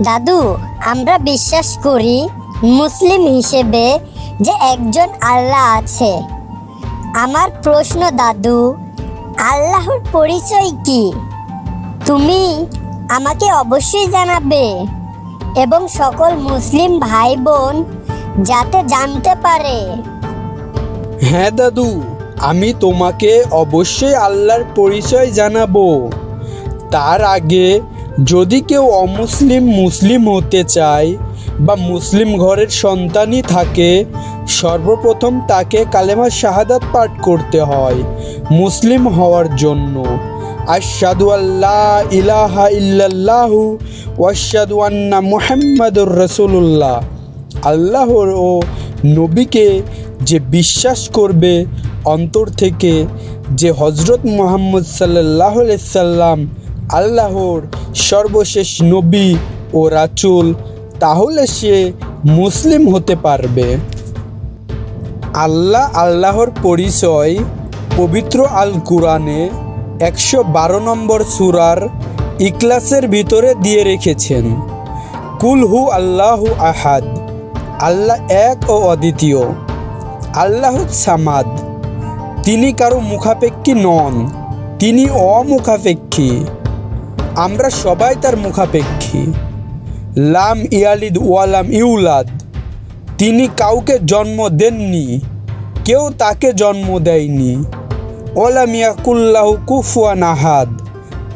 দাদু, আমরা বিশ্বাস করি মুসলিম হিসেবে যে একজন আল্লাহ আছে। আমার প্রশ্ন দাদু, আল্লাহর পরিচয় কি? তুমি আমাকে অবশ্যই জানাবে এবং সকল মুসলিম ভাই বোন যাতে জানতে পারে। হ্যাঁ দাদু, আমি তোমাকে অবশ্যই আল্লাহর পরিচয় জানাবো। তার আগে যদি কেউ অমুসলিম মুসলিম হতে চায় বা মুসলিম ঘরের সন্তানই থাকে, সর্বপ্রথম তাকে কালেমা শাহাদাত পাঠ করতে হয় মুসলিম হওয়ার জন্য। আশহাদু আল্লা ইলাহা ইল্লাল্লাহু ওয়া আশহাদু আন্না মুহাম্মাদুর রাসূলুল্লাহ। আল্লাহর ও নবীকে যে বিশ্বাস করবে অন্তর থেকে যে হজরত মুহাম্মদ সাল্লাল্লাহু আলাইহি সাল্লাম আল্লাহর সর্বশেষ নবী ও রাসূল, তাহলে সে মুসলিম হতে পারবে। আল্লাহর পরিচয় পবিত্র আল কুরআনে 112 নম্বর সূরার ইখলাসের ভিতরে দিয়ে রেখেছেন। কুল হু আল্লাহু আহাদ, আল্লাহ এক ও অদ্বিতীয়। আল্লাহ সামাদ, তিনি কারো মুখাপেক্ষী নন, তিনি অমুখাপেক্ষী, আমরা সবাই তার মুখাপেক্ষী। লাম ইয়ালিদ ওয়ালাম ইউলাদ, তিনি কাউকে জন্ম দেননি, কেউ তাকে জন্ম দেয়নি। ওয়ালাম ইয়াকুল্লাহু কুফুয়ান আহাদ,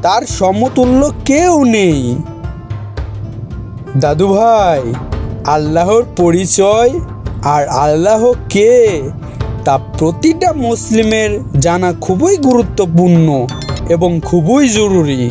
তার সমতুল্য কেউ নেই। দাদু ভাই, আল্লাহর পরিচয় আর আল্লাহ কে তা প্রতিটা মুসলিমের জানা খুবই গুরুত্বপূর্ণ এবং খুবই জরুরি।